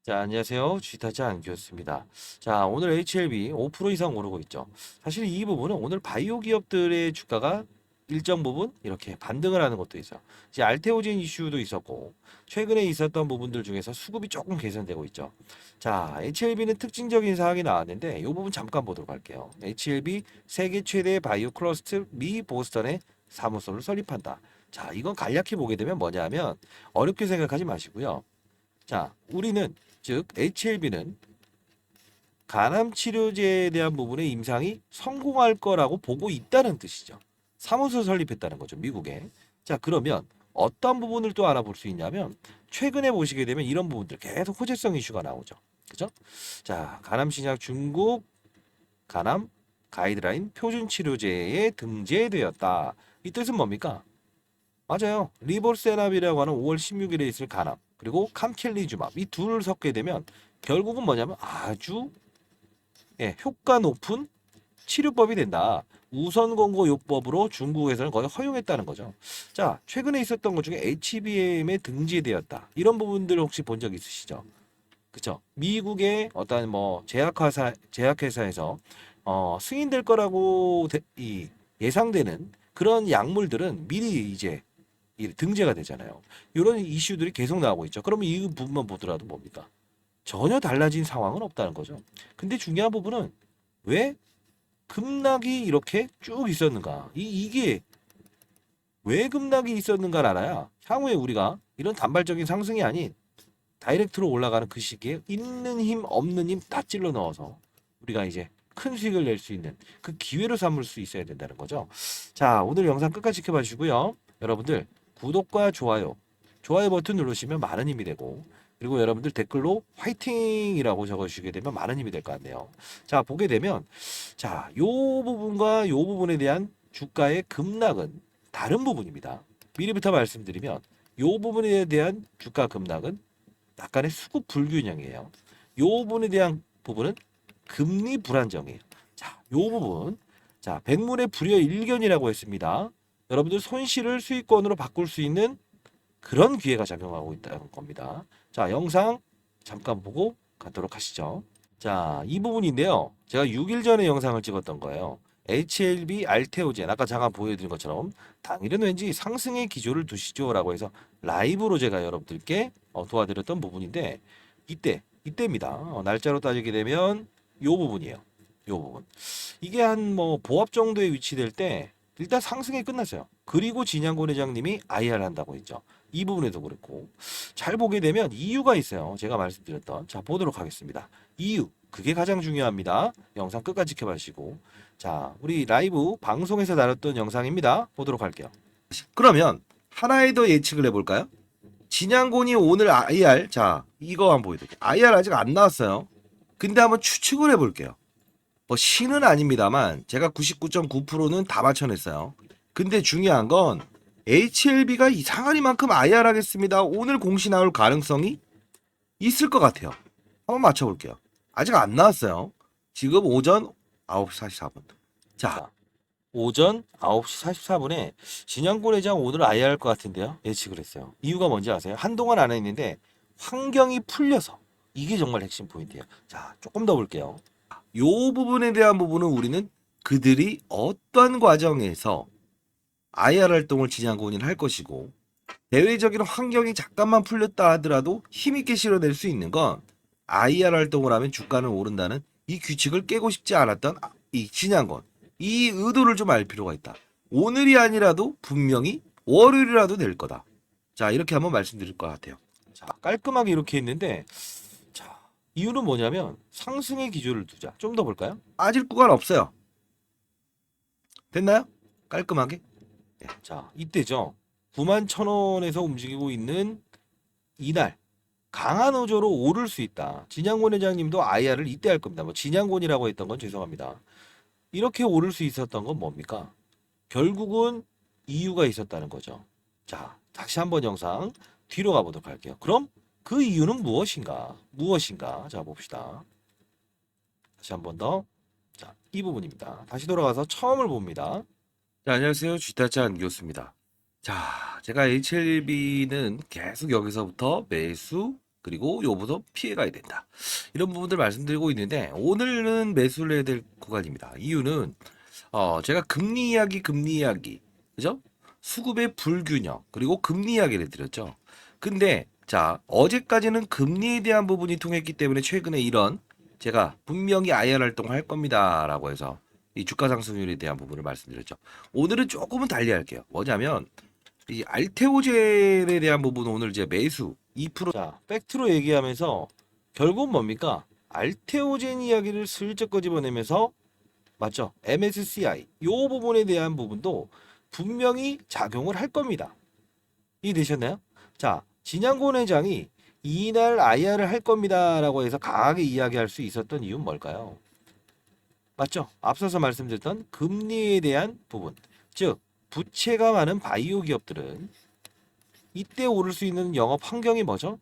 자, 안녕하세요. 쥐타짜 안규였습니다. 자, 오늘 HLB 5% 이상 오르고 있죠. 사실 이 부분은 오늘 바이오 기업들의 주가가 일정 부분 이렇게 반등을 하는 것도 있어요. 이제 알테오젠 이슈도 있었고, 최근에 있었던 부분들 중에서 수급이 조금 개선되고 있죠. 자, HLB는 특징적인 사항이 나왔는데, 이 부분 잠깐 보도록 할게요. HLB 세계 최대 바이오 클러스터 미 보스턴에 사무소를 설립한다. 자, 이건 간략히 보게 되면 뭐냐면, 어렵게 생각하지 마시고요. 자, 우리는 즉 HLB는 간암 치료제에 대한 부분의 임상이 성공할 거라고 보고 있다는 뜻이죠. 사무소 설립했다는 거죠, 미국에. 자, 그러면 어떤 부분을 또 알아볼 수 있냐면 최근에 보시게 되면 이런 부분들 계속 호재성 이슈가 나오죠. 그죠? 자, 간암 신약 중국 간암 가이드라인 표준 치료제에 등재되었다. 이 뜻은 뭡니까? 맞아요. 리볼세납이라고 하는 5월 16일에 있을 간암 그리고 캄켈리주맙 이 둘을 섞게 되면 결국은 뭐냐면 아주 효과 높은 치료법이 된다. 우선 권고 요법으로 중국에서는 거의 허용했다는 거죠. 자, 최근에 있었던 것 중에 HBM에 등재되었다. 이런 부분들 혹시 본 적 있으시죠? 그쵸? 미국의 어떤 뭐 제약회사에서 승인될 거라고 예상되는 그런 약물들은 미리 이제 등재가 되잖아요. 이런 이슈들이 계속 나오고 있죠. 그러면 이 부분만 보더라도 뭡니까? 전혀 달라진 상황은 없다는 거죠. 근데 중요한 부분은 왜 급락이 이렇게 쭉 있었는가? 이게 왜 급락이 있었는가를 알아야 향후에 우리가 이런 단발적인 상승이 아닌 다이렉트로 올라가는 그 시기에 있는 힘 없는 힘 다 찔러 넣어서 우리가 이제 큰 수익을 낼 수 있는 그 기회로 삼을 수 있어야 된다는 거죠. 자, 오늘 영상 끝까지 지켜봐 주시고요. 여러분들 구독과 좋아요 버튼 누르시면 많은 힘이 되고 그리고 여러분들 댓글로 화이팅이라고 적어주시게 되면 많은 힘이 될 것 같네요. 자, 보게 되면 자, 요 부분과 요 부분에 대한 주가의 급락은 다른 부분입니다. 미리부터 말씀드리면 요 부분에 대한 주가 급락은 약간의 수급 불균형이에요. 요 부분에 대한 부분은 금리 불안정이에요. 자, 요 부분. 자, 백문의 불여일견이라고 했습니다. 여러분들 손실을 수익권으로 바꿀 수 있는 그런 기회가 작용하고 있다는 겁니다. 자, 영상 잠깐 보고 가도록 하시죠. 자, 이 부분인데요. 제가 6일 전에 영상을 찍었던 거예요. HLB 알테오젠 아까 잠깐 보여드린 것처럼 당일은 왠지 상승의 기조를 두시죠라고 해서 라이브로 제가 여러분들께 도와드렸던 부분인데 이때입니다. 날짜로 따지게 되면 요 부분이에요. 요 부분. 이게 한 뭐 보합 정도에 위치될 때 일단 상승이 끝났어요. 그리고 진양곤 회장님이 IR 한다고 했죠. 이 부분에도 그렇고 잘 보게 되면 이유가 있어요. 제가 말씀드렸던 자 보도록 하겠습니다. 이유 그게 가장 중요합니다. 영상 끝까지 지켜봐주시고 자 우리 라이브 방송에서 다뤘던 영상입니다. 보도록 할게요. 그러면 하나의 더 예측을 해볼까요? 진양곤이 오늘 IR 자 이거 한번 보여드릴게요. IR 아직 안 나왔어요. 근데 한번 추측을 해볼게요. 뭐 신은 아닙니다만 제가 99.9%는 다 맞춰냈어요. 근데 중요한 건 HLB가 이상하니만큼 IR 하겠습니다. 오늘 공시 나올 가능성이 있을 것 같아요. 한번 맞춰볼게요. 아직 안 나왔어요. 지금 오전 9시 44분. 자, 오전 9시 44분에 진양곤 회장 오늘 IR 할 것 같은데요. 예측을 했어요. 이유가 뭔지 아세요? 한동안 안 했는데 환경이 풀려서 이게 정말 핵심 포인트예요. 자, 조금 더 볼게요. 요 부분에 대한 부분은 우리는 그들이 어떤 과정에서 IR 활동을 진양곤이 할 것이고 대외적인 환경이 잠깐만 풀렸다 하더라도 힘있게 실어낼 수 있는 건 IR 활동을 하면 주가는 오른다는 이 규칙을 깨고 싶지 않았던 이 진양곤 이 의도를 좀 알 필요가 있다. 오늘이 아니라도 분명히 월요일이라도 될 거다. 자 이렇게 한번 말씀드릴 것 같아요. 자 깔끔하게 이렇게 했는데 자 이유는 뭐냐면 상승의 기조를 두자. 좀 더 볼까요? 빠질 구간 없어요. 됐나요? 깔끔하게. 네, 자 이때죠. 9만 1,000원에서 움직이고 있는 이날 강한 호조로 오를 수 있다. 진양곤 회장님도 IR을 이때 할 겁니다. 뭐 진양곤이라고 했던 건 죄송합니다. 이렇게 오를 수 있었던 건 뭡니까? 결국은 이유가 있었다는 거죠. 자, 다시 한번 영상 뒤로 가보도록 할게요. 그럼 그 이유는 무엇인가? 무엇인가? 자, 봅시다. 다시 한번 더. 자, 이 부분입니다. 다시 돌아가서 처음을 봅니다. 자, 안녕하세요. 쥐타짜 안기호습니다. 자, 제가 HLB는 계속 여기서부터 매수, 그리고 요부도 피해가야 된다. 이런 부분들 말씀드리고 있는데 오늘은 매수를 해야 될 구간입니다. 이유는 제가 금리 이야기, 그죠? 수급의 불균형, 그리고 금리 이야기를 드렸죠. 근데 자, 어제까지는 금리에 대한 부분이 통했기 때문에 최근에 이런 제가 분명히 IR 활동을 할 겁니다라고 해서 이 주가 상승률에 대한 부분을 말씀드렸죠. 오늘은 조금은 달리 할게요. 뭐냐면 이 알테오젤에 대한 부분은 오늘 이제 매수 2%. 자, 팩트로 얘기하면서 결국 뭡니까? 알테오젠 이야기를 슬쩍 꺼집어내면서 맞죠? MSCI 요 부분에 대한 부분도 분명히 작용을 할 겁니다. 이해되셨나요? 자, 진양곤 회장이 이날 IR을 할 겁니다라고 해서 강하게 이야기할 수 있었던 이유는 뭘까요? 맞죠? 앞서서 말씀드렸던 금리에 대한 부분, 즉 부채가 많은 바이오 기업들은 이때 오를 수 있는 영업 환경이 뭐죠?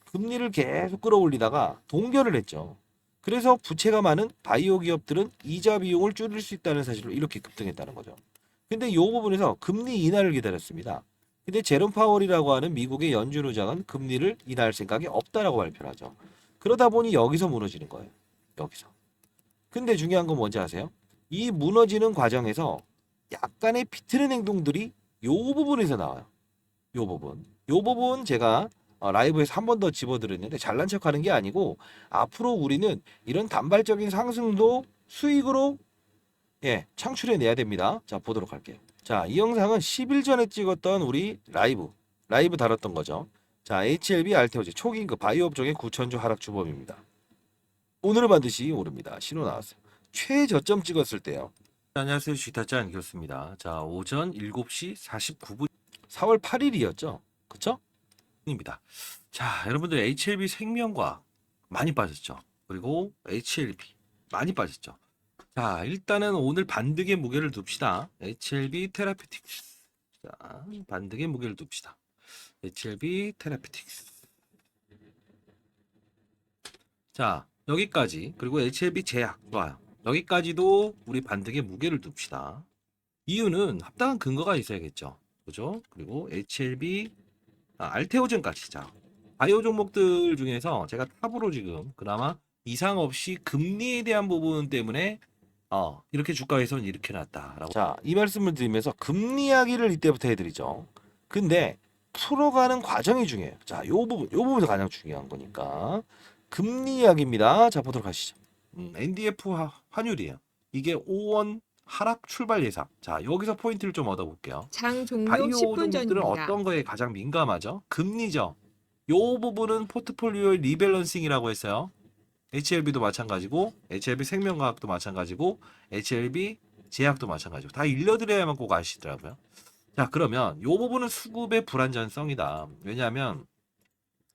금리를 계속 끌어올리다가 동결을 했죠. 그래서 부채가 많은 바이오 기업들은 이자 비용을 줄일 수 있다는 사실로 이렇게 급등했다는 거죠. 근데 이 부분에서 금리 인하를 기다렸습니다. 근데 제롬 파월이라고 하는 미국의 연준 의장은 금리를 인하할 생각이 없다라고 발표를 하죠. 그러다 보니 여기서 무너지는 거예요. 여기서. 근데 중요한 건 뭔지 아세요? 이 무너지는 과정에서 약간의 비틀는 행동들이 요 부분에서 나와요. 요 부분 제가 라이브에서 한 번 더 집어드렸는데 잘난 척하는 게 아니고 앞으로 우리는 이런 단발적인 상승도 수익으로 창출해내야 됩니다. 자, 보도록 할게요. 자, 이 영상은 10일 전에 찍었던 우리 라이브 다뤘던 거죠. 자, HLB 알테오제 초기임금 바이오 업종의 9천조 하락 주범입니다. 오늘은 반드시 오릅니다. 신호 나왔어요. 최저점 찍었을 때요. 안녕하세요. 주식타짜 안겼습니다. 자, 오전 7시 49분 4월 8일이었죠. 그쵸? 입니다. 자, 여러분들 HLB 생명과학 많이 빠졌죠. 그리고 HLB 많이 빠졌죠. 자, 일단은 오늘 반등의 무게를 둡시다. HLB 테라피틱스. 자, 반등의 무게를 둡시다. HLB 테라피틱스. 자, 여기까지. 그리고 HLB 제약 좋아요. 여기까지도 우리 반등의 무게를 둡시다. 이유는 합당한 근거가 있어야겠죠. 그죠? 그리고 HLB 알테오젠까지. 자, 바이오 종목들 중에서 제가 탑으로 지금 그나마 이상 없이 금리에 대한 부분 때문에 이렇게 주가 회선을 이렇게 놨다라고. 자, 이 말씀을 드리면서 금리 이야기를 이때부터 해드리죠. 근데 풀어가는 과정이 중요해요. 자, 요 부분이 가장 중요한 거니까 금리 이야기입니다. 자, 보도록 하시죠. NDF 환율이에요. 이게 5원 하락 출발 예상. 자, 여기서 포인트를 좀 얻어볼게요. 장 종료 바이오 10분 종목들은 전입니다. 어떤 거에 가장 민감하죠? 금리죠. 요 부분은 포트폴리오의 리밸런싱이라고 했어요. HLB도 마찬가지고, HLB 생명과학도 마찬가지고, HLB 제약도 마찬가지고 다 일러드려야만 꼭 아시더라고요. 자, 그러면 요 부분은 수급의 불안전성이다. 왜냐하면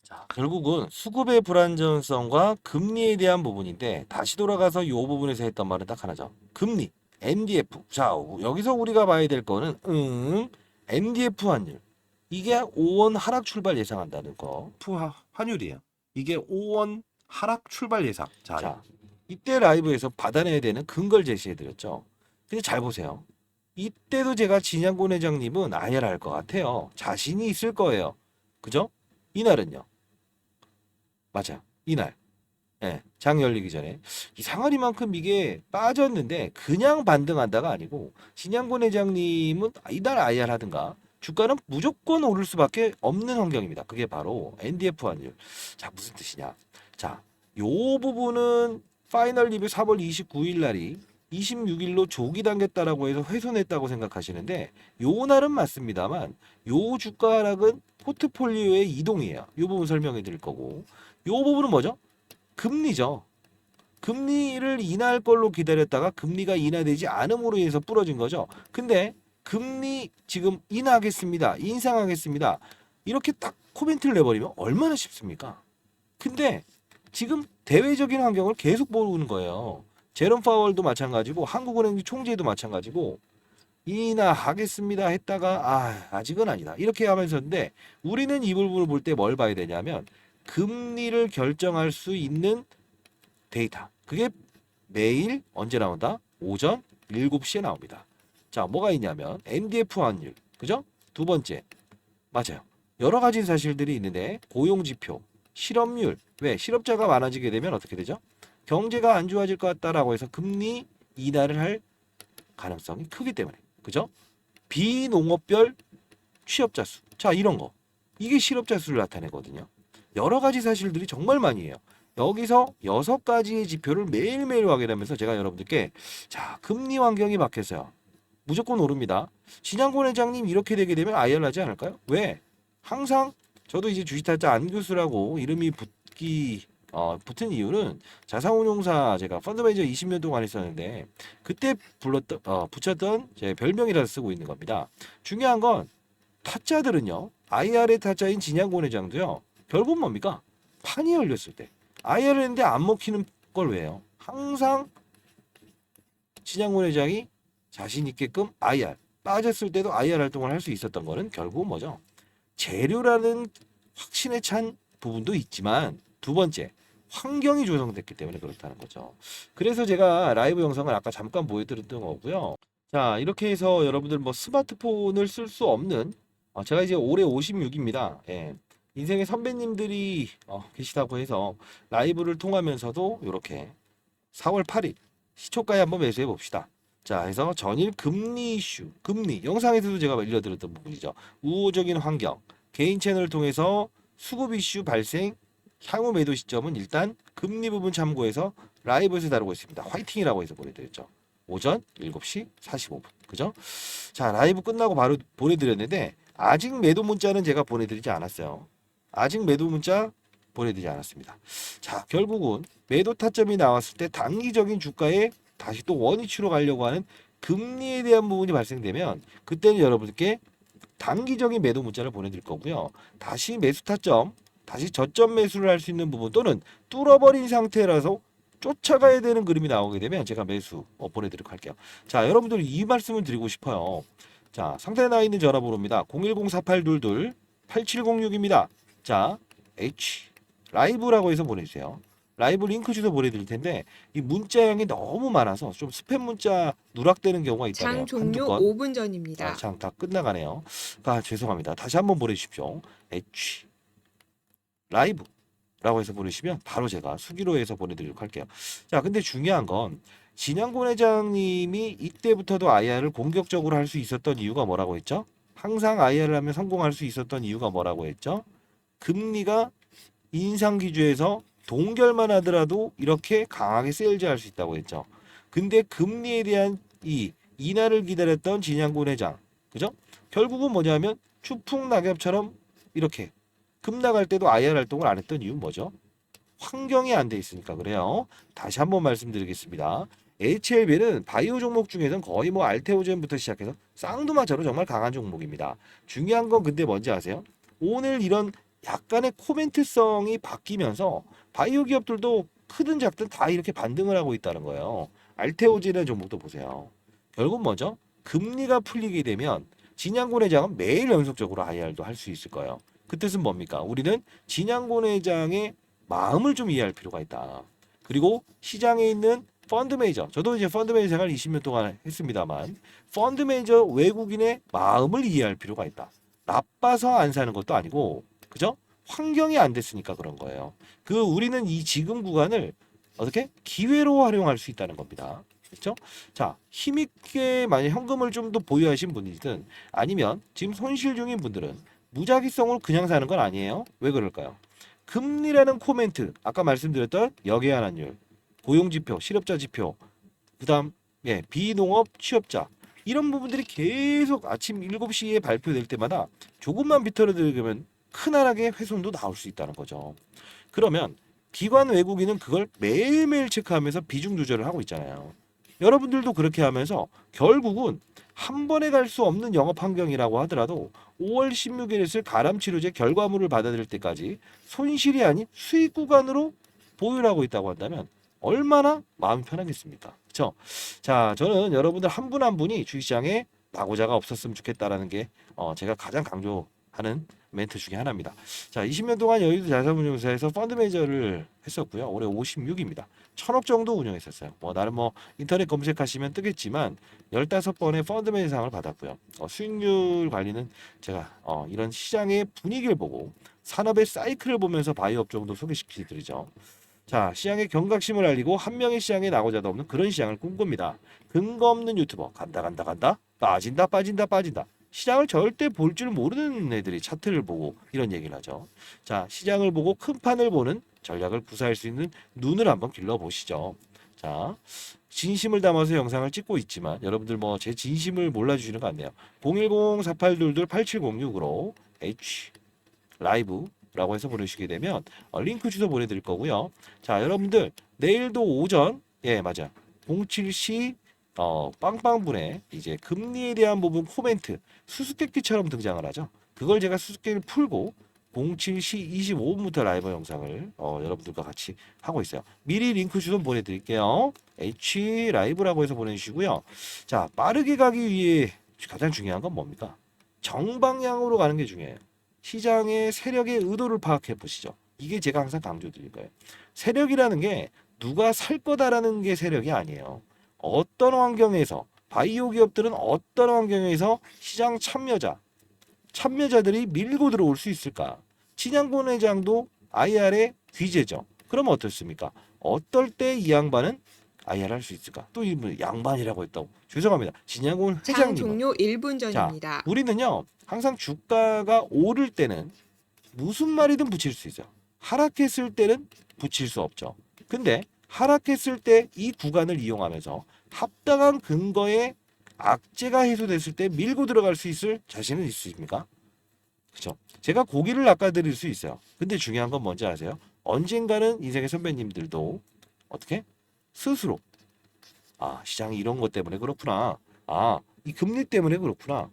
자, 결국은 수급의 불안전성과 금리에 대한 부분인데 다시 돌아가서 요 부분에서 했던 말은 딱 하나죠. 금리, MDF. 자, 여기서 우리가 봐야 될 거는 MDF 환율. 이게 5원 하락 출발 예상한다는 거. 환율이에요. 이게 5원 하락 출발 예상. 자, 이때 라이브에서 받아내야 되는 근거를 제시해 드렸죠. 근데 잘 보세요. 이때도 제가 진양곤 회장님은 IR 할 것 같아요. 자신이 있을 거예요. 그죠? 이날은요. 맞아요. 이날. 장 열리기 전에 이상하리만큼 이게 빠졌는데 그냥 반등한다가 아니고 진양곤 회장님은 이날 IR 하든가 주가는 무조건 오를 수밖에 없는 환경입니다. 그게 바로 NDF 환율. 자, 무슨 뜻이냐? 자, 요 부분은 파이널 리뷰 4월 29일 날이 26일로 조기 당겼다라고 해서 훼손했다고 생각하시는데 요 날은 맞습니다만 요 주가 하락은 포트폴리오의 이동이에요. 요 부분 설명해 드릴 거고 요 부분은 뭐죠? 금리죠. 금리를 인하할 걸로 기다렸다가 금리가 인하되지 않음으로 인해서 부러진 거죠. 근데 금리 지금 인하하겠습니다. 인상하겠습니다. 이렇게 딱 코멘트를 내버리면 얼마나 쉽습니까? 근데 지금 대외적인 환경을 계속 보는 거예요. 제롬 파월도 마찬가지고 한국은행 총재도 마찬가지고 인하하겠습니다 했다가 아직은 아니다. 이렇게 하면서인데 우리는 이 부분을 볼 때 뭘 봐야 되냐면 금리를 결정할 수 있는 데이터. 그게 매일 언제 나온다? 오전 7시에 나옵니다. 자, 뭐가 있냐면 MDF 환율. 그죠? 두 번째. 맞아요. 여러 가지 사실들이 있는데 고용 지표, 실업률. 왜? 실업자가 많아지게 되면 어떻게 되죠? 경제가 안 좋아질 것 같다라고 해서 금리 인하를 할 가능성이 크기 때문에. 그죠? 비농업별 취업자 수. 자, 이런 거. 이게 실업자 수를 나타내거든요. 여러 가지 사실들이 정말 많이 해요. 여기서 6가지의 지표를 매일매일 확인하면서 제가 여러분들께 자, 금리 환경이 바뀌었어요. 무조건 오릅니다. 진양권 회장님 이렇게 되게 되면 아이언하지 않을까요? 왜? 항상 저도 이제 주식타짜 안 교수라고 이름이 붙은 이유는 자산운용사 제가 펀드매니저 20년 동안 했었는데 그때 붙였던 제 별명이라서 쓰고 있는 겁니다. 중요한 건 타짜들은요. IR의 타짜인 진양권 회장도요. 결국 뭡니까? 판이 열렸을 때 IR을 했는데 안 먹히는 걸 왜요? 항상 진양권 회장이 자신 있게끔 IR 빠졌을 때도 IR 활동을 할 수 있었던 거는 결국 뭐죠? 재료라는 확신에 찬 부분도 있지만 두 번째 환경이 조성됐기 때문에 그렇다는 거죠. 그래서 제가 라이브 영상을 아까 잠깐 보여드렸던 거고요. 자, 이렇게 해서 여러분들 뭐 스마트폰을 쓸 수 없는 제가 이제 올해 56입니다. 예. 인생의 선배님들이 계시다고 해서 라이브를 통하면서도 이렇게 4월 8일 시초가에 한번 매수해 봅시다. 자, 해서 전일 금리 이슈, 금리 영상에서도 제가 알려드렸던 부분이죠. 우호적인 환경, 개인 채널을 통해서 수급 이슈 발생, 향후 매도 시점은 일단 금리 부분 참고해서 라이브에서 다루고 있습니다. 화이팅이라고 해서 보내드렸죠. 오전 7시 45분. 그죠? 자, 라이브 끝나고 바로 보내드렸는데 아직 매도 문자는 제가 보내드리지 않았어요. 아직 매도 문자 보내드리지 않았습니다. 자, 결국은 매도 타점이 나왔을 때 단기적인 주가에 다시 또 원위치로 가려고 하는 금리에 대한 부분이 발생되면 그때는 여러분들께 단기적인 매도 문자를 보내드릴 거고요. 다시 매수 타점, 다시 저점 매수를 할 수 있는 부분 또는 뚫어버린 상태라서 쫓아가야 되는 그림이 나오게 되면 제가 매수 보내드리도록 할게요. 자, 여러분들 이 말씀을 드리고 싶어요. 자, 상단에 나와 있는 전화번호입니다. 010-4822-8706입니다. 자, H 라이브라고 해서 보내주세요. 라이브 링크 주소 보내드릴 텐데 이 문자량이 너무 많아서 좀 스팸 문자 누락되는 경우가 있다네요. 장 종료 한두 건. 5분 전입니다. 장 다 끝나가네요. 죄송합니다. 다시 한번 보내주십시오. H 라이브라고 해서 보내시면 바로 제가 수기로 해서 보내드리도록 할게요. 자, 근데 중요한 건 진양권 회장님이 이때부터도 IR을 공격적으로 할 수 있었던 이유가 뭐라고 했죠? 항상 IR을 하면 성공할 수 있었던 이유가 뭐라고 했죠? 금리가 인상 기조에서 동결만 하더라도 이렇게 강하게 세일즈할 수 있다고 했죠. 근데 금리에 대한 이 인하를 기다렸던 진양권 회장, 그죠? 결국은 뭐냐면 추풍 낙엽처럼 이렇게 급 나갈 때도 IR 활동을 안 했던 이유는 뭐죠? 환경이 안 돼 있으니까 그래요. 다시 한번 말씀드리겠습니다. HLB는 바이오 종목 중에서는 거의 뭐 알테오젠부터 시작해서 쌍두마차로 정말 강한 종목입니다. 중요한 건 근데 뭔지 아세요? 오늘 이런 약간의 코멘트성이 바뀌면서 바이오 기업들도 크든 작든 다 이렇게 반등을 하고 있다는 거예요. 알테오젠의 종목도 보세요. 결국 뭐죠? 금리가 풀리게 되면 진양권 회장은 매일 연속적으로 IR도 할 수 있을 거예요. 그 뜻은 뭡니까? 우리는 진양권 회장의 마음을 좀 이해할 필요가 있다. 그리고 시장에 있는 펀드 매니저, 저도 이제 펀드 매니저 생활 20년 동안 했습니다만 펀드 매니저 외국인의 마음을 이해할 필요가 있다. 나빠서 안 사는 것도 아니고, 그죠? 환경이 안 됐으니까 그런 거예요. 우리는 이 지금 구간을 어떻게 기회로 활용할 수 있다는 겁니다. 그렇죠? 자, 힘있게 만약 현금을 좀 더 보유하신 분이든 아니면 지금 손실 중인 분들은 무작위성으로 그냥 사는 건 아니에요. 왜 그럴까요? 금리라는 코멘트, 아까 말씀드렸던 역외환율, 고용지표, 실업자 지표, 그다음 비농업 취업자 이런 부분들이 계속 아침 7시에 발표될 때마다 조금만 비틀어들으면 크나하게 훼손도 나올 수 있다는 거죠. 그러면 기관 외국인은 그걸 매일매일 체크하면서 비중 조절을 하고 있잖아요. 여러분들도 그렇게 하면서 결국은 한 번에 갈 수 없는 영업 환경이라고 하더라도 5월 16일에 쓸 가람치료제 결과물을 받아들일 때까지 손실이 아닌 수익 구간으로 보유를 하고 있다고 한다면 얼마나 마음이 편하겠습니까? 그렇죠? 자, 저는 여러분들 한 분 한 분이 주식시장에 낙오자가 없었으면 좋겠다라는 게 제가 가장 강조하는 멘트 중에 하나입니다. 자, 20년 동안 여의도 자산운용사에서 펀드 매니저를 했었고요. 올해 56입니다. 1000억 정도 운영했었어요. 나름 인터넷 검색하시면 뜨겠지만 15번의 펀드 매니저상을 받았고요. 수익률 관리는 제가 이런 시장의 분위기를 보고 산업의 사이클을 보면서 바이오 업종도 소개시켜드리죠. 자, 시장의 경각심을 알리고 한 명의 시장에 나고자도 없는 그런 시장을 꿈꿉니다. 근거 없는 유튜버 간다 간다 간다 빠진다 빠진다 빠진다. 시장을 절대 볼 줄 모르는 애들이 차트를 보고 이런 얘기를 하죠. 자, 시장을 보고 큰 판을 보는 전략을 구사할 수 있는 눈을 한번 길러보시죠. 자, 진심을 담아서 영상을 찍고 있지만 여러분들 뭐 제 진심을 몰라주시는 거 같네요. 010-4822-8706으로 H 라이브라고 해서 보내주시게 되면 링크 주소 보내드릴 거고요. 자, 여러분들 내일도 오전 맞아 07시 빵빵분에 이제 금리에 대한 부분 코멘트 수수께끼처럼 등장을 하죠. 그걸 제가 수수께끼를 풀고 07시 25분부터 라이브 영상을 여러분들과 같이 하고 있어요. 미리 링크 주소 보내드릴게요. H 라이브라고 해서 보내주시고요. 자, 빠르게 가기 위해 가장 중요한 건 뭡니까? 정방향으로 가는 게 중요해요. 시장의 세력의 의도를 파악해 보시죠. 이게 제가 항상 강조드릴 거예요. 세력이라는 게 누가 살 거다라는 게 세력이 아니에요. 어떤 환경에서 바이오 기업들은 어떤 환경에서 시장 참여자들이 밀고 들어올 수 있을까? 진양본 회장도 IR의 귀재죠. 그러면 어떻습니까? 어떨 때 이 양반은 IR 할 수 있을까? 또 이 양반이라고 했다고. 죄송합니다. 진양본 장 회장님은. 종료 1분 자, 전입니다. 우리는요. 항상 주가가 오를 때는 무슨 말이든 붙일 수 있어요. 하락했을 때는 붙일 수 없죠. 근데 하락했을 때 이 구간을 이용하면서 합당한 근거에 악재가 해소됐을 때 밀고 들어갈 수 있을 자신은 있으십니까? 그죠? 제가 고기를 낚아드릴 수 있어요. 근데 중요한 건 뭔지 아세요? 언젠가는 인생의 선배님들도 어떻게? 스스로 시장이 이런 것 때문에 그렇구나. 이 금리 때문에 그렇구나.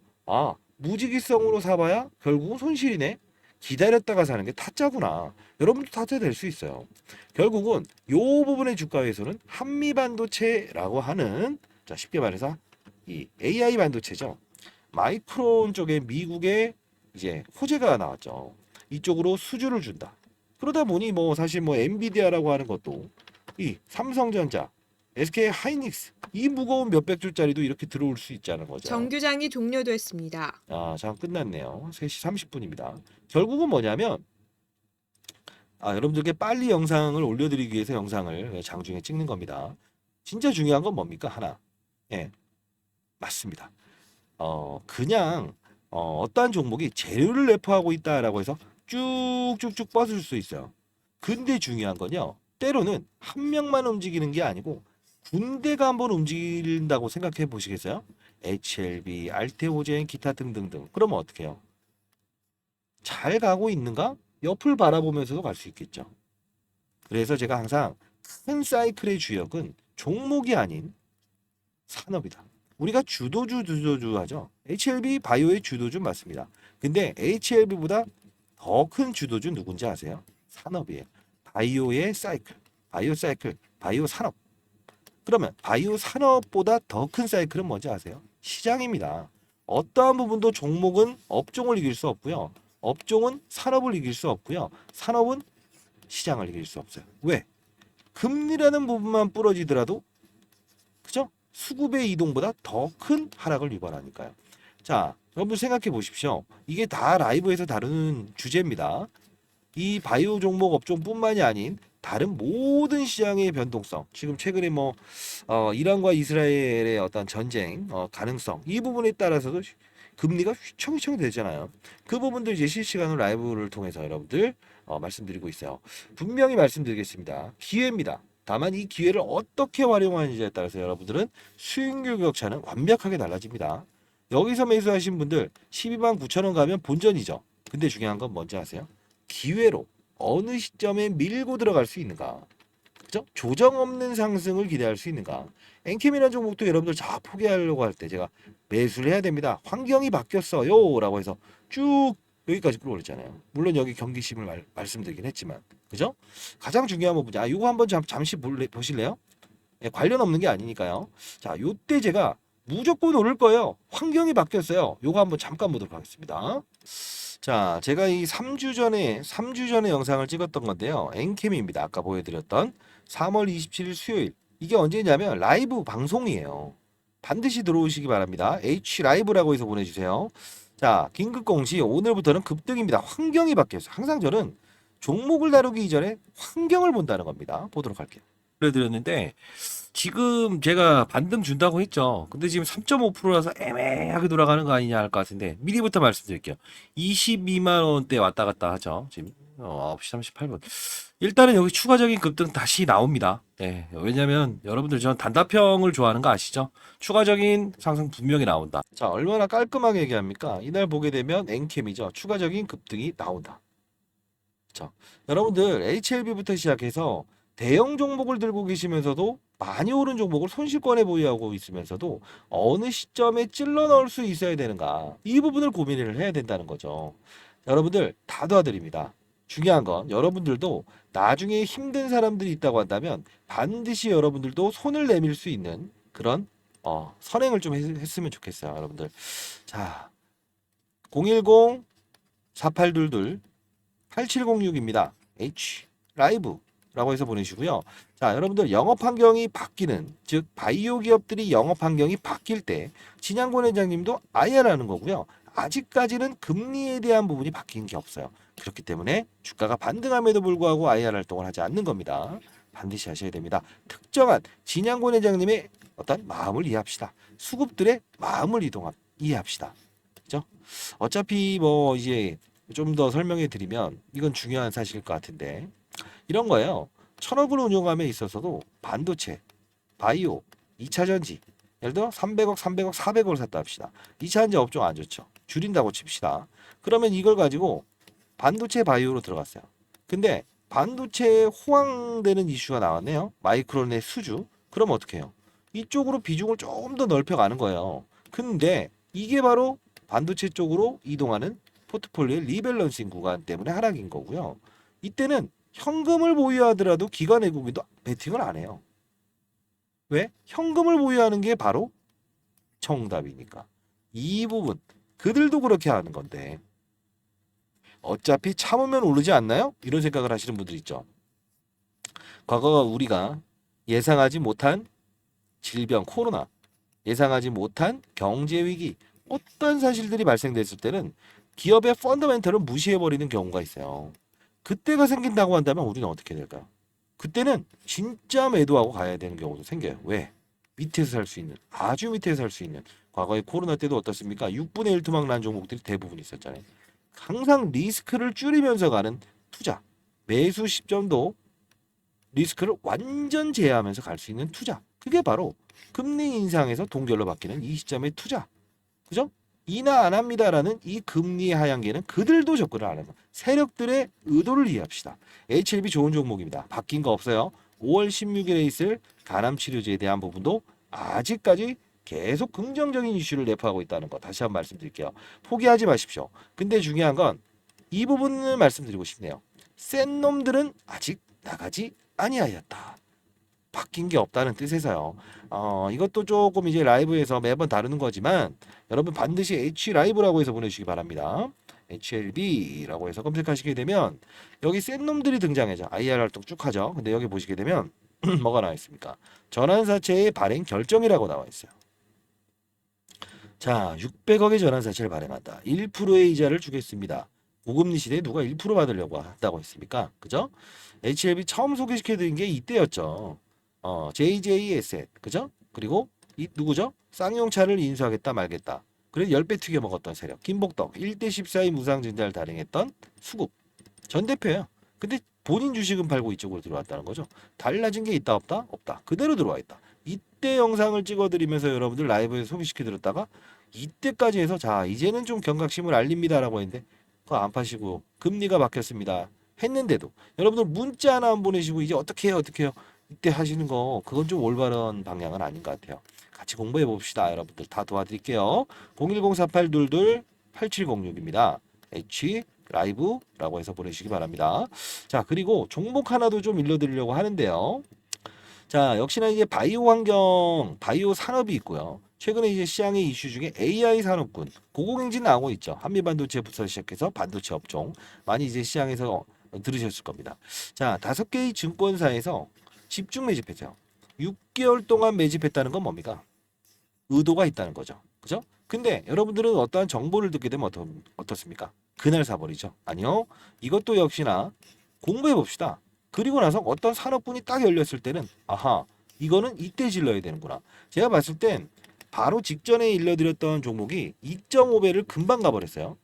무지기성으로 사봐야 결국은 손실이네. 기다렸다가 사는 게 타짜구나. 여러분도 타짜 될 수 있어요. 결국은 요 부분의 주가에서는 한미반도체라고 하는 자 쉽게 말해서 이 AI 반도체죠. 마이크론 쪽에 미국의 이제 호재가 나왔죠. 이쪽으로 수주를 준다. 그러다 보니 뭐 사실 뭐 엔비디아라고 하는 것도 이 삼성전자, SK 하이닉스 이 무거운 몇백 주짜리도 이렇게 들어올 수 있다는 거죠. 정규장이 종료됐습니다. 잠깐 끝났네요. 3시 30분입니다. 결국은 뭐냐면 여러분들께 빨리 영상을 올려드리기 위해서 영상을 장중에 찍는 겁니다. 진짜 중요한 건 뭡니까? 하나. 맞습니다. 그냥 어떠한 종목이 재료를 내포하고 있다라고 해서 쭉쭉쭉 뻗을 수 있어요. 근데 중요한 건요. 때로는 한 명만 움직이는 게 아니고 군대가 한번 움직인다고 생각해 보시겠어요? HLB, 알테오젠, 기타 등등등. 그러면 어떻게 해요? 잘 가고 있는가? 옆을 바라보면서도 갈 수 있겠죠. 그래서 제가 항상 큰 사이클의 주역은 종목이 아닌 산업이다. 우리가 주도주 하죠. HLB 바이오의 주도주 맞습니다. 근데 HLB보다 더 큰 주도주 누군지 아세요? 산업이에요. 바이오의 사이클, 바이오 사이클, 바이오 산업. 그러면 바이오 산업보다 더 큰 사이클은 뭔지 아세요? 시장입니다. 어떠한 부분도 종목은 업종을 이길 수 없고요. 업종은 산업을 이길 수 없고요. 산업은 시장을 이길 수 없어요. 왜? 금리라는 부분만 부러지더라도 그죠? 수급의 이동보다 더 큰 하락을 유발하니까요. 자, 여러분 생각해 보십시오. 이게 다 라이브에서 다루는 주제입니다. 이 바이오 종목 업종뿐만이 아닌 다른 모든 시장의 변동성, 지금 최근에 뭐 이란과 이스라엘의 어떤 전쟁 가능성 이 부분에 따라서도 금리가 휘청휘청 되잖아요. 그 부분들 이제 실시간으로 라이브를 통해서 여러분들 말씀드리고 있어요. 분명히 말씀드리겠습니다. 기회입니다. 다만 이 기회를 어떻게 활용하는지에 따라서 여러분들은 수익률 격차는 완벽하게 달라집니다. 여기서 매수하신 분들 12만 9천 원 가면 본전이죠. 근데 중요한 건 뭔지 아세요? 기회로 어느 시점에 밀고 들어갈 수 있는가? 그죠? 조정 없는 상승을 기대할 수 있는가? 엔캠이라는 종목도 여러분들 다 포기하려고 할 때 제가 매수를 해야 됩니다. 환경이 바뀌었어요. 라고 해서 쭉 여기까지 끌어올렸잖아요. 물론 여기 경기심을 말씀드리긴 했지만. 그죠? 가장 중요한 부분이 이거 한번 잠시 보실래요? 관련 없는 게 아니니까요. 자, 요때 제가 무조건 오를 거예요. 환경이 바뀌었어요. 요거 한번 잠깐 보도록 하겠습니다. 자, 제가 이 3주 전에 영상을 찍었던 건데요. 엔캠입니다. 아까 보여드렸던 3월 27일 수요일. 이게 언제냐면 라이브 방송이에요. 반드시 들어오시기 바랍니다. H 라이브라고 해서 보내주세요. 자, 긴급 공시 오늘부터는 급등입니다. 환경이 바뀌었어요. 항상 저는 종목을 다루기 이전에 환경을 본다는 겁니다. 보도록 할게요. 그래드렸는데 지금 제가 반등 준다고 했죠. 근데 지금 3.5%라서 애매하게 돌아가는 거 아니냐 할 것 같은데 미리부터 말씀드릴게요. 22만 원대 왔다 갔다 하죠. 지금 9시 38분. 일단은 여기 추가적인 급등 다시 나옵니다. 네, 왜냐면 여러분들 전 단답형을 좋아하는 거 아시죠? 추가적인 상승 분명히 나온다. 자, 얼마나 깔끔하게 얘기합니까? 이날 보게 되면 엔캠이죠. 추가적인 급등이 나온다. 그렇죠? 여러분들 HLB부터 시작해서 대형 종목을 들고 계시면서도 많이 오른 종목을 손실권에 보유하고 있으면서도 어느 시점에 찔러 넣을 수 있어야 되는가, 이 부분을 고민을 해야 된다는 거죠. 여러분들 다 도와드립니다. 중요한 건 여러분들도 나중에 힘든 사람들이 있다고 한다면 반드시 여러분들도 손을 내밀 수 있는 그런 선행을 좀 했으면 좋겠어요, 여러분들. 자, 010 4822 8706입니다. H 라이브라고 해서 보내시고요. 자, 여러분들 영업 환경이 바뀌는, 즉 바이오 기업들이 영업 환경이 바뀔 때 진양권 회장님도 IR하는 거고요. 아직까지는 금리에 대한 부분이 바뀐 게 없어요. 그렇기 때문에 주가가 반등함에도 불구하고 IR 활동을 하지 않는 겁니다. 반드시 하셔야 됩니다. 특정한 진양권 회장님의 어떤 마음을 이해합시다. 수급들의 마음을 이해합시다. 그죠? 어차피 뭐 이제 좀 더 설명해 드리면 이건 중요한 사실일 것 같은데, 이런 거예요. 천억을 운용함에 있어서도 반도체, 바이오, 2차 전지, 예를 들어 300억, 300억, 400억을 샀다 합시다. 2차 전지 업종 안 좋죠. 줄인다고 칩시다. 그러면 이걸 가지고 반도체 바이오로 들어갔어요. 근데 반도체에 호황되는 이슈가 나왔네요. 마이크론의 수주. 그럼 어떻게 해요? 이쪽으로 비중을 조금 더 넓혀가는 거예요. 근데 이게 바로 반도체 쪽으로 이동하는 포트폴리오의 리밸런싱 구간 때문에 하락인 거고요. 이때는 현금을 보유하더라도 기관 외국인도 베팅을 안 해요. 왜? 현금을 보유하는 게 바로 정답이니까. 이 부분 그들도 그렇게 하는 건데 어차피 참으면 오르지 않나요? 이런 생각을 하시는 분들 있죠. 과거 우리가 예상하지 못한 질병, 코로나, 예상하지 못한 경제 위기, 어떤 사실들이 발생됐을 때는 기업의 펀더멘털을 무시해버리는 경우가 있어요. 그때가 생긴다고 한다면 우리는 어떻게 될까요? 그때는 진짜 매도하고 가야 되는 경우도 생겨요. 왜? 밑에서 살 수 있는, 아주 밑에서 살 수 있는. 과거에 코로나 때도 어떻습니까? 6분의 1 투막 난 종목들이 대부분 있었잖아요. 항상 리스크를 줄이면서 가는 투자. 매수 시점도 리스크를 완전 제외하면서 갈 수 있는 투자. 그게 바로 금리 인상에서 동결로 바뀌는 이 시점의 투자. 그죠? 인하 안 합니다라는 이 금리의 하향기에는 그들도 접근을 안 해요. 세력들의 의도를 이해합시다. HLB 좋은 종목입니다. 바뀐 거 없어요. 5월 16일에 있을 간암 치료제에 대한 부분도 아직까지 계속 긍정적인 이슈를 내포하고 있다는 거 다시 한번 말씀드릴게요. 포기하지 마십시오. 근데 중요한 건 이 부분을 말씀드리고 싶네요. 센 놈들은 아직 나가지 아니하였다. 바뀐 게 없다는 뜻에서요. 이것도 조금 이제 라이브에서 매번 다루는 거지만 여러분 반드시 H 라이브라고 해서 보내주시기 바랍니다. HLB라고 해서 검색하시게 되면 여기 센 놈들이 등장하죠. IR 활동 쭉 하죠. 근데 여기 보시게 되면 뭐가 나와 있습니까? 전환사채의 발행 결정이라고 나와 있어요. 자, 600억의 전환사채를 발행한다. 1%의 이자를 주겠습니다. 고금리 시대에 누가 1% 받으려고 한다고 했습니까? 그죠? HLB 처음 소개시켜드린 게 이때였죠. JJ 에셋, 그죠? 그리고 이 누구죠? 쌍용차를 인수하겠다 말겠다. 그래서 10배 튀겨 먹었던 세력 김복덕 1대 14의 무상증자를 단행했던 수급 전 대표예요. 근데 본인 주식은 팔고 이쪽으로 들어왔다는 거죠. 달라진 게 있다 없다? 없다. 그대로 들어와 있다. 이때 영상을 찍어드리면서 여러분들 라이브에서 소개시켜드렸다가 이때까지 해서 자 이제는 좀 경각심을 알립니다라고 했는데 그거 안 파시고 금리가 바뀌었습니다 했는데도 여러분들 문자 하나 안 보내시고 이제 어떻게 해요 어떻게 해요 이때 하시는 거 그건 좀 올바른 방향은 아닌 것 같아요. 같이 공부해 봅시다. 여러분들 다 도와드릴게요. 010-4822-8706입니다. H 라이브라고 해서 보내시기 바랍니다. 자, 그리고 종목 하나도 좀 일러드리려고 하는데요. 자, 역시나 이제 바이오 환경, 바이오 산업이 있고요. 최근에 이제 시장의 이슈 중에 AI 산업군, 고공행진 나오고 있죠. 한미반도체부터 시작해서 반도체 업종 많이 이제 시장에서 들으셨을 겁니다. 자, 5개의 증권사에서 집중 매집했죠. 6개월 동안 매집했다는 건 뭡니까? 의도가 있다는 거죠. 그죠? 그죠? 근데 여러분들은 어떠한 정보를 듣게 되면 어떻습니까? 그날 사버리죠. 아니요. 이것도 역시나 공부해 봅시다. 그리고 나서 어떤 산업군이 딱 열렸을 때는 아하, 이거는 이때 질러야 되는구나. 제가 봤을 땐 바로 직전에 일러드렸던 종목이 2.5배를 금방 가버렸어요.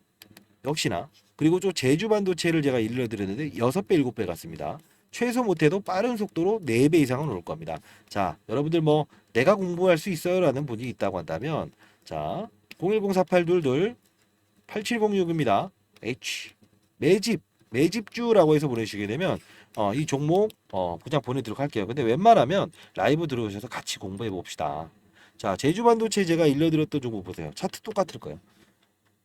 역시나. 그리고 또 제주 반도체를 제가 일러드렸는데 6배, 7배 갔습니다. 최소 못해도 빠른 속도로 4배 이상은 올 겁니다. 자, 여러분들 뭐 내가 공부할 수 있어요라는 분이 있다고 한다면 자, 010-4822-8706입니다. H 매집주라고 해서 보내시게 되면 이 종목 그냥 보내드리도록 할게요. 근데 웬만하면 라이브 들어오셔서 같이 공부해 봅시다. 자, 제주 반도체 제가 일러드렸던 종목 보세요. 차트 똑같을 거예요.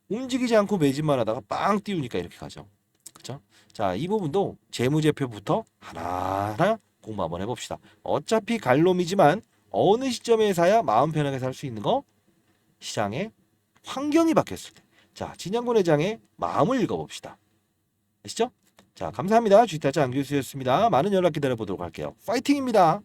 움직이지 않고 매집만 하다가 빵 띄우니까 이렇게 가죠. 그렇죠? 자, 이 부분도 재무제표부터 하나하나 공부 한번 해봅시다. 어차피 갈놈이지만 어느 시점에 사야 마음 편하게 살 수 있는 거? 시장의 환경이 바뀌었을 때. 자, 진양군 회장의 마음을 읽어봅시다. 아시죠? 자, 감사합니다. 주식타짜 안교수였습니다. 많은 연락 기다려보도록 할게요. 파이팅입니다.